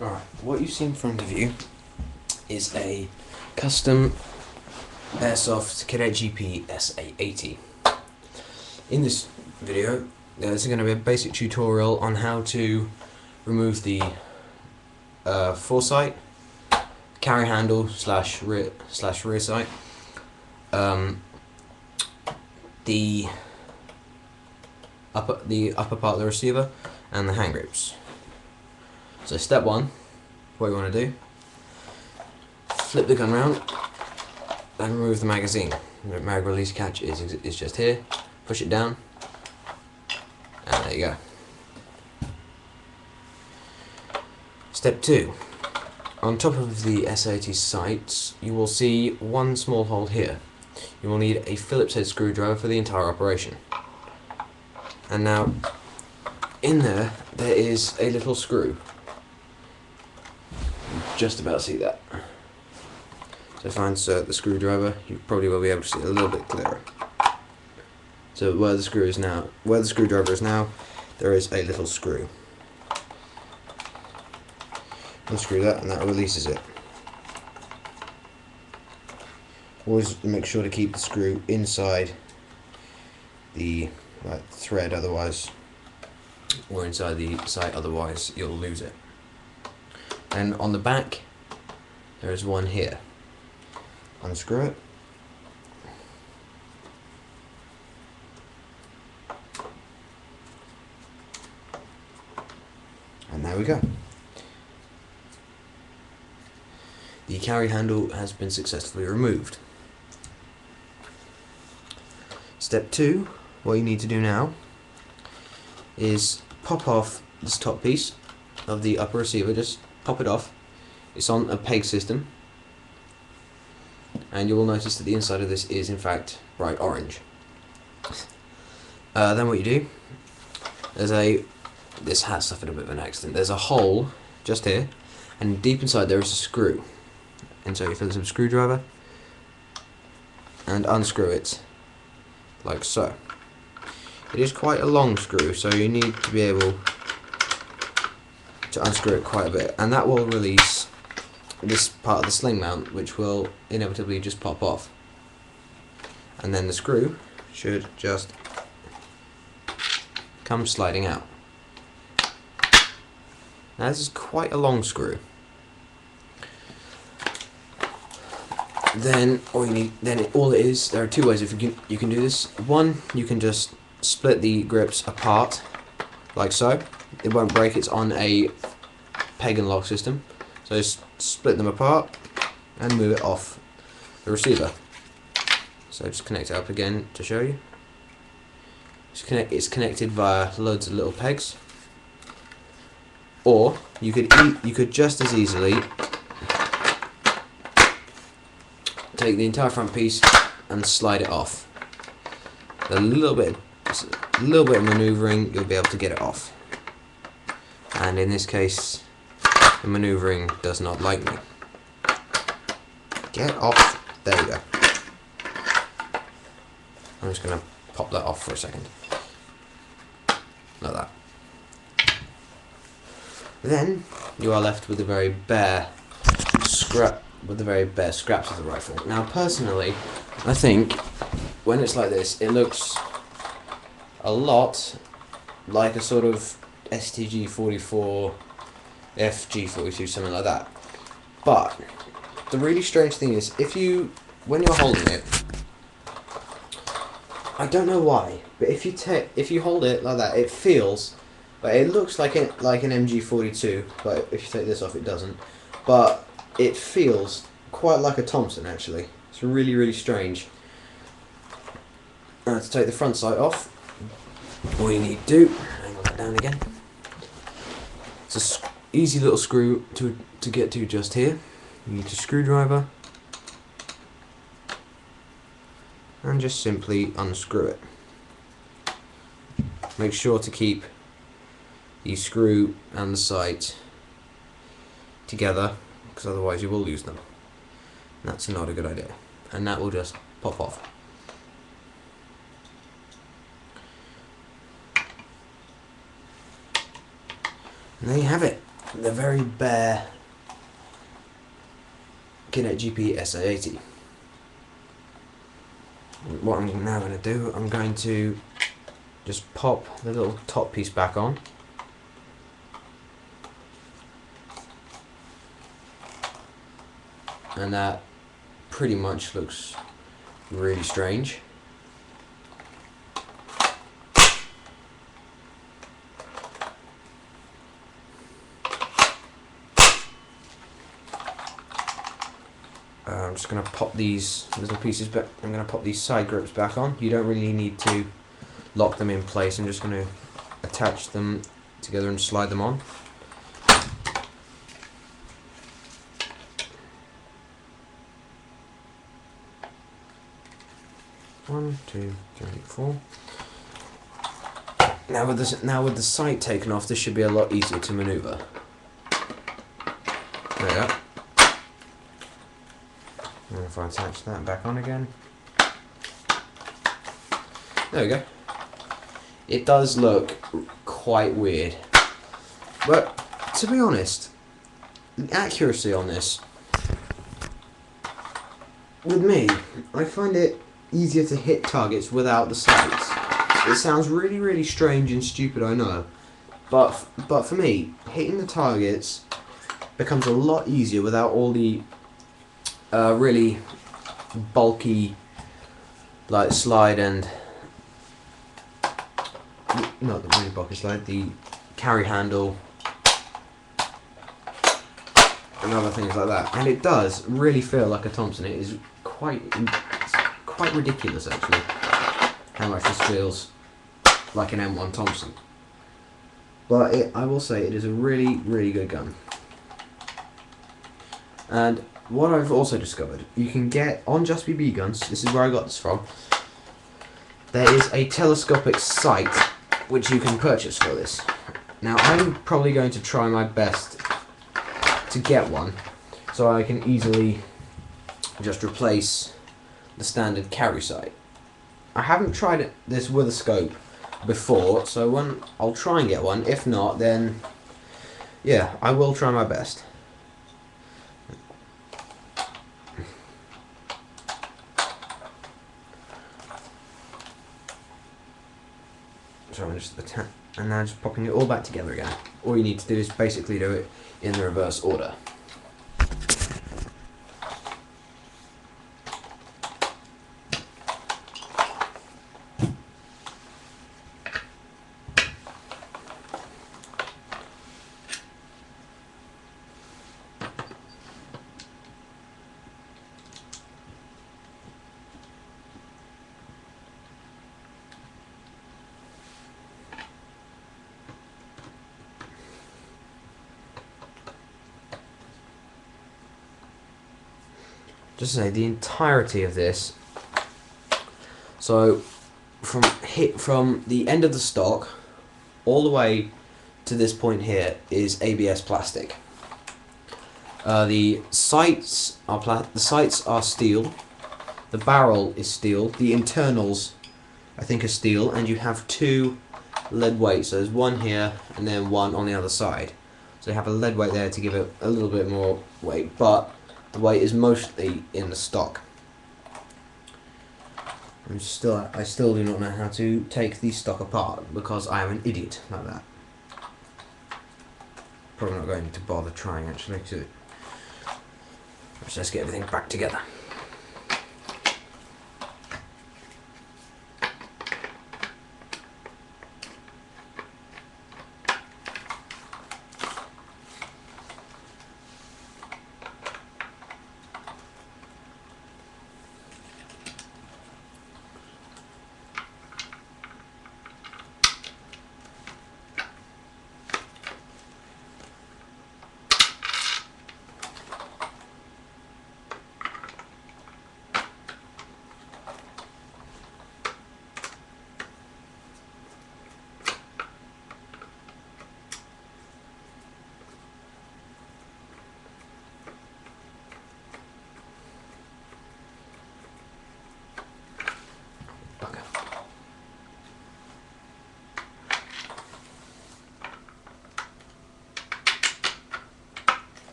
Alright, what you see in front of you is a custom Airsoft Cadet GP SA80. In this video, there's going to be a basic tutorial on how to remove the foresight, carry handle slash rear sight, the upper part of the receiver, and the hand grips. So step one, what you want to do, flip the gun round and remove the magazine. The mag release catch is just here. Push it down, and there you go. Step two, on top of the SA80 sights, you will see one small hole here. You will need a Phillips head screwdriver for the entire operation. And now, in there is a little screw. Just about see that. So if I insert the screwdriver, you probably will be able to see it a little bit clearer. So where the screwdriver is now, there is a little screw. Unscrew that, and that releases it. Always make sure to keep the screw inside the thread, otherwise, or inside the sight, otherwise you'll lose it. And on the back, there is one here. Unscrew it. And there we go. The carry handle has been successfully removed. Step two, what you need to do now is pop off this top piece of the upper receiver. Just pop it off. It's on a peg system, and you will notice that the inside of this is in fact bright orange. Then what you do, this hat suffered a bit of an accident. There's a hole just here, and deep inside there is a screw. And so you fill some screwdriver and unscrew it like so. It is quite a long screw, so you need to be able to unscrew it quite a bit, and that will release this part of the sling mount, which will inevitably just pop off, and then the screw should just come sliding out. Now this is quite a long screw. Then all it is, there are two ways you can do this. One, you can just split the grips apart like so. It won't break, it's on a peg and lock system. So just split them apart and move it off the receiver. So just connect it up again to show you. It's connected via loads of little pegs. Or you could just as easily take the entire front piece and slide it off. A little bit of manoeuvring, you'll be able to get it off. And in this case, the manoeuvring does not like me. Get off. There you go. I'm just going to pop that off for a second. Like that. Then you are left with a very bare scraps of the rifle. Now personally, I think when it's like this, it looks a lot like a sort of STG-44, FG-42, something like that. But the really strange thing is, when you're holding it, I don't know why, but if you hold it like that, it feels, but it looks like an MG-42. But if you take this off, it doesn't. But it feels quite like a Thompson, actually. It's really, really strange. To take the front sight off, all you need to do, angle that down again. It's an easy little screw to get to just here. You need a screwdriver and just simply unscrew it. Make sure to keep the screw and the sight together, because otherwise you will lose them. That's not a good idea. And that will just pop off. And there you have it. the very bare Kinect GP SA80. What I'm now going to do, I'm going to just pop the little top piece back on. And that pretty much looks really strange. I'm just going to pop these little pieces back. I'm going to pop these side grips back on. You don't really need to lock them in place. I'm just going to attach them together and slide them on. One, two, three, four. Now with the sight taken off, this should be a lot easier to manoeuvre. There we go. And if I attach that back on again, there we go. It does look quite weird, but to be honest, the accuracy on this, with me, I find it easier to hit targets without the sights. It sounds really, really strange and stupid, I know, but for me, hitting the targets becomes a lot easier without all the really bulky, like, slide and not the really bulky slide, the carry handle and other things like that. And it does really feel like a Thompson. It is quite ridiculous, actually, how much this feels like an M1 Thompson. But I will say it is a really, really good gun. And what I've also discovered, you can get on Just BB guns, this is where I got this from, there is a telescopic sight which you can purchase for this. Now I'm probably going to try my best to get one so I can easily just replace the standard carry sight. I haven't tried this with a scope before, so I'll try and get one. If not, then yeah, I will try my best. So I'm just and now just popping it all back together again. All you need to do is basically do it in the reverse order. Just to say, the entirety of this, so from the end of the stock all the way to this point here is ABS plastic. The sights are steel, the barrel is steel, the internals I think are steel, and you have two lead weights. So there's one here and then one on the other side. So you have a lead weight there to give it a little bit more weight, but the weight is mostly in the stock. I still do not know how to take the stock apart because I am an idiot like that. Probably not going to bother trying actually. So let's just get everything back together.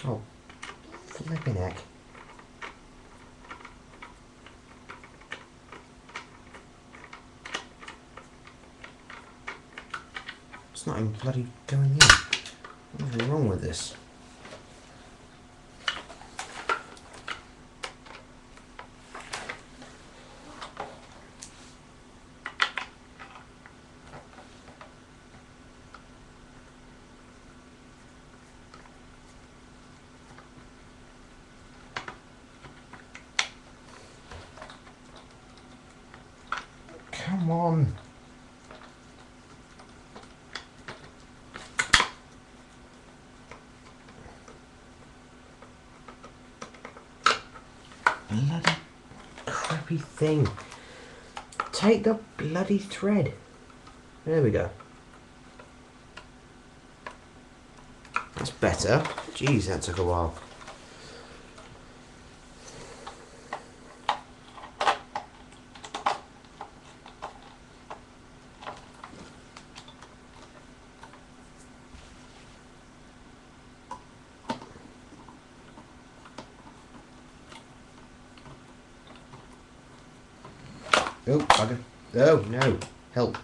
Oh, flipping heck. It's not even bloody going in. What's really wrong with this? Come on. Bloody crappy thing. Take the bloody thread. There we go. That's better. Jeez, that took a while. Oh, bugger. Oh, no. Help.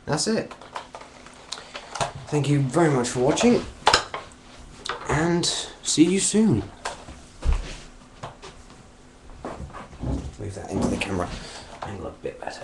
That's it. Thank you very much for watching, and see you soon. Move that into the camera and look a bit better.